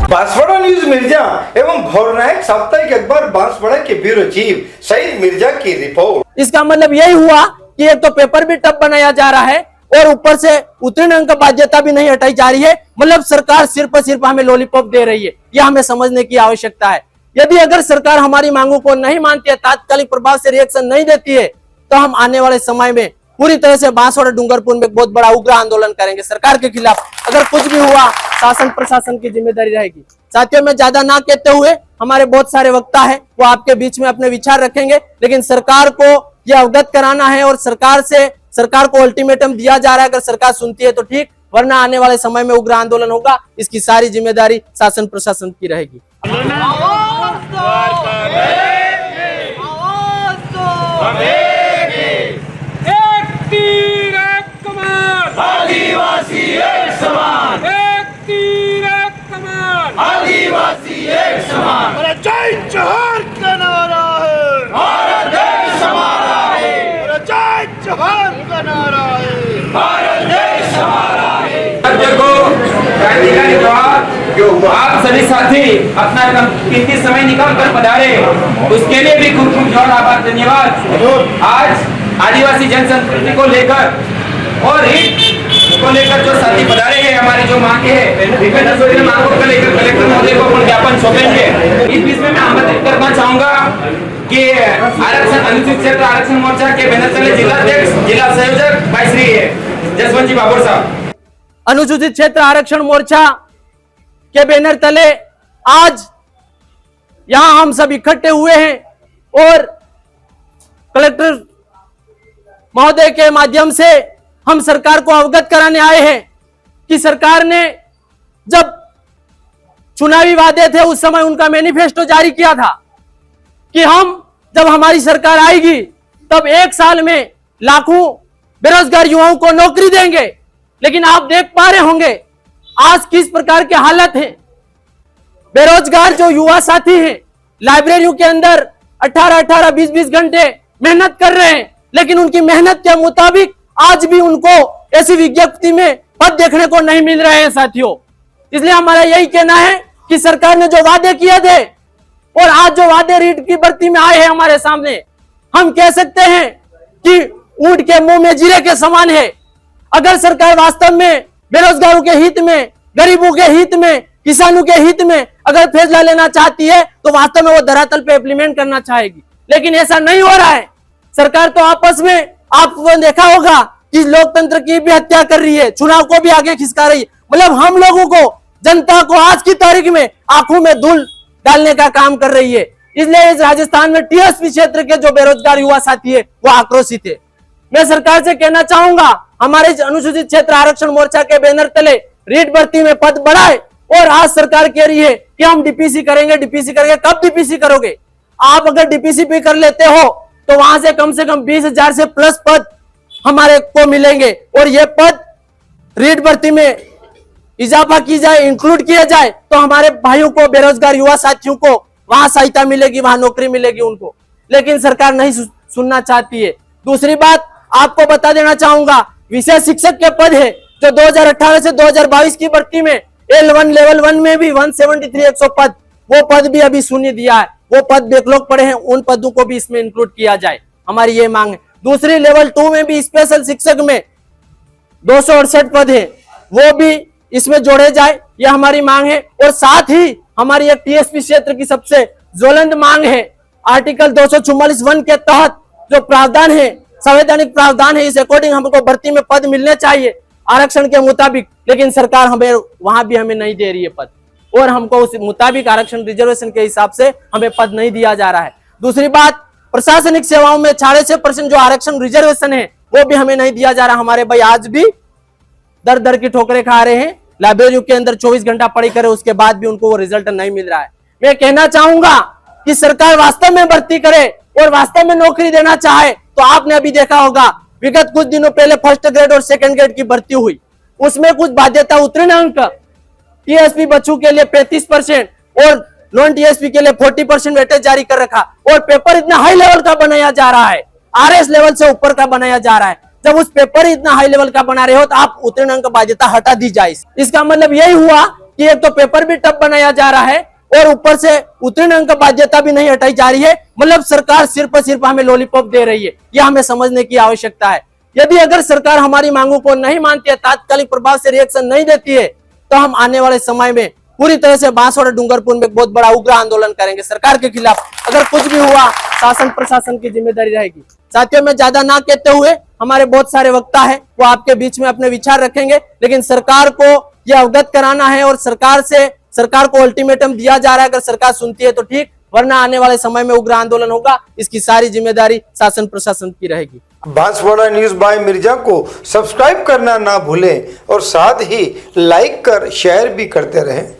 Banswara news Mirza एवं भोरनायक साप्ताहिक अखबार बांसवाड़ा के ब्यूरो चीफ सईद मिर्जा की रिपोर्ट। इसका मतलब यही हुआ कि एक तो पेपर भी टफ बनाया जा रहा है और ऊपर से उत्तीर्ण अंक बाध्यता भी नहीं हटाई जा रही है। मतलब सरकार सिर्फ हमें लॉलीपॉप दे रही है, यह हमें समझने की आवश्यकता है। यदि अगर सरकार हमारी मांगों को नहीं मानती है, तात्कालिक प्रभाव से रिएक्शन नहीं देती है, तो हम आने वाले समय में पूरी तरह से बांसवाड़ा डूंगरपुर में बहुत बड़ा उग्र आंदोलन करेंगे सरकार के खिलाफ। अगर कुछ भी हुआ शासन प्रशासन की जिम्मेदारी रहेगी। साथियों, में ज्यादा ना कहते हुए, हमारे बहुत सारे वक्ता है, वो आपके बीच में अपने विचार रखेंगे, लेकिन सरकार को यह अवगत कराना है और सरकार को अल्टीमेटम दिया जा रहा है। अगर सरकार सुनती है तो ठीक, वरना आने वाले समय में उग्र आंदोलन होगा। इसकी सारी जिम्मेदारी शासन प्रशासन की रहेगी। आदिवासी एक समान, एक तीर एक कमान, आदिवासी एक समान। मेरा जय जोहर का नारा है, भारत देश हमारा है। मेरा जय जोहर का नारा है, भारत देश हमारा है। देखो क्रांतिकारी जवाब, आप सभी साथी अपना कीमती समय निकाल कर पधारे, उसके लिए भी खूब खूब जोर आभार, धन्यवाद। आज आदिवासी जनसंस्कृति को लेकर और हित को लेकर जो साथी पधारे हैं, हमारी जो मांगे हैं, मांगों को लेकर कलेक्टर महोदय को अपन ज्ञापन सौंपेंगे। इस बीच में मैं आमंत्रित करना चाहूंगा कि आरक्षण अनुसूचित क्षेत्र आरक्षण मोर्चा के बैनर तले जिलाध्यक्ष जिला संयोजक भाई श्री जसवंत जी बाबर साहब। अनुसूचित क्षेत्र आरक्षण मोर्चा के बैनर तले आज यहां हम सब इकट्ठे हुए हैं और कलेक्टर महोदय के माध्यम से हम सरकार को अवगत कराने आए हैं कि सरकार ने जब चुनावी वादे थे उस समय उनका मैनिफेस्टो जारी किया था कि हम जब हमारी सरकार आएगी तब 1 साल में लाखों बेरोजगार युवाओं को नौकरी देंगे। लेकिन आप देख पा रहे होंगे आज किस प्रकार के हालत हैं। बेरोजगार जो युवा साथी हैं लाइब्रेरियों के अंदर 18-18, 20-20 घंटे मेहनत कर रहे हैं, लेकिन उनकी मेहनत के मुताबिक आज भी उनको ऐसी विज्ञप्ति में पद देखने को नहीं मिल रहे हैं साथियों। इसलिए हमारा यही कहना है कि सरकार ने जो वादे किए थे और आज जो वादे रीढ़ की भर्ती में आए हैं हमारे सामने, हम कह सकते हैं कि ऊंट के मुंह में जीरे के समान है। अगर सरकार वास्तव में बेरोजगारों के हित में, गरीबों के हित में, किसानों के हित में अगर फैसला लेना चाहती है तो वास्तव में वो धरातल पे इम्प्लीमेंट करना चाहेगी, लेकिन ऐसा नहीं हो रहा है। सरकार तो आपस में, आपको देखा होगा कि लोकतंत्र की भी हत्या कर रही है, चुनाव को भी आगे खिसका रही है। मतलब हम लोगों को, जनता को आज की तारीख में आंखों में धूल डालने का काम कर रही है। इसलिए इस राजस्थान में टीएसपी क्षेत्र के जो बेरोजगार युवा साथी है वो आक्रोशित है। मैं सरकार से कहना चाहूंगा, हमारे अनुसूचित क्षेत्र आरक्षण मोर्चा के बैनर तले रीट भर्ती में पद बढ़ाए। और आज सरकार कह रही है कि हम डीपीसी करेंगे, डीपीसी करेंगे। कब डीपीसी करोगे? आप अगर डीपीसी भी कर लेते हो तो वहां से कम 20,000 से प्लस पद हमारे को मिलेंगे और ये पद रीट भर्ती में इजाफा की जाए, इंक्लूड किया जाए तो हमारे भाइयों को, बेरोजगार युवा साथियों को वहां सहायता मिलेगी, वहां नौकरी मिलेगी उनको। लेकिन सरकार नहीं सुनना चाहती है। दूसरी बात आपको बता देना चाहूंगा, विषय शिक्षक के पद है जो 2018 से 2022 की भर्ती में L1 लेवल 1 में भी 173 पद, वो पद भी अभी शून्य दिया है। वो पद बैकलॉग पड़े हैं, उन पदों को भी इसमें इंक्लूड किया जाए, हमारी ये मांग है। दूसरी लेवल 2 में भी स्पेशल शिक्षक में 268 पद है, वो भी इसमें जोड़े जाए, यह हमारी मांग है। और साथ ही हमारी एक टीएसपी क्षेत्र की सबसे ज्वलंत मांग है, आर्टिकल 244(1) के तहत जो प्रावधान है, संवैधानिक प्रावधान है, इस अकॉर्डिंग हमको भर्ती में पद मिलने चाहिए आरक्षण के मुताबिक। लेकिन सरकार हमें वहां भी हमें नहीं दे रही है पद, और हमको उस मुताबिक आरक्षण रिजर्वेशन के हिसाब से हमें पद नहीं दिया जा रहा है। दूसरी बात, प्रशासनिक सेवाओं में 6.5% जो आरक्षण रिजर्वेशन है वो भी हमें नहीं दिया जा रहा। हमारे भाई आज भी दर दर की ठोकरें खा रहे हैं, लाइब्रेरियों के अंदर 24 घंटा पढ़ाई करे, उसके बाद भी उनको वो रिजल्ट नहीं मिल रहा है। मैं कहना चाहूंगा कि सरकार वास्तव में भर्ती करे और वास्तव में नौकरी देना चाहे तो आपने अभी देखा होगा विगत कुछ दिनों पहले फर्स्ट ग्रेड और सेकंड ग्रेड की भर्ती हुई, उसमें कुछ बाध्यता उत्तीर्ण अंक टीएसपी बच्चों के लिए 35% और नॉन टीएसपी के लिए 40% वेटेज जारी कर रखा, और पेपर इतना हाई लेवल का बनाया जा रहा है, आरएस लेवल से ऊपर का बनाया जा रहा है। जब उस पेपर इतना हाई लेवल का बना रहे हो तो आप उत्तीर्ण अंक बाध्यता हटा दी जाए। इसका मतलब यही हुआ कि एक तो पेपर भी टफ बनाया जा रहा है और ऊपर से उत्तीर्ण का बाध्यता भी नहीं हटाई जा रही है। मतलब सरकार सिर्फ हमें लॉलीपॉप दे रही है, यह हमें समझने की आवश्यकता है। यदि अगर सरकार हमारी मांगों को नहीं मानती है, तात्कालिक प्रभाव से रिएक्शन नहीं देती है, तो हम आने वाले समय में पूरी तरह से बांसवाड़ा डूंगरपुर में बहुत बड़ा उग्र आंदोलन करेंगे सरकार के खिलाफ। अगर कुछ भी हुआ शासन प्रशासन की जिम्मेदारी रहेगी। साथियों, में ज्यादा ना कहते हुए, हमारे बहुत सारे वक्ता है वो आपके बीच में अपने विचार रखेंगे, लेकिन सरकार को यह अवगत कराना है और सरकार को अल्टीमेटम दिया जा रहा है। अगर सरकार सुनती है तो ठीक, वरना आने वाले समय में उग्र आंदोलन होगा। इसकी सारी जिम्मेदारी शासन प्रशासन की रहेगी। बांसवाड़ा न्यूज बाय मिर्जा को सब्सक्राइब करना ना भूलें और साथ ही लाइक कर शेयर भी करते रहें।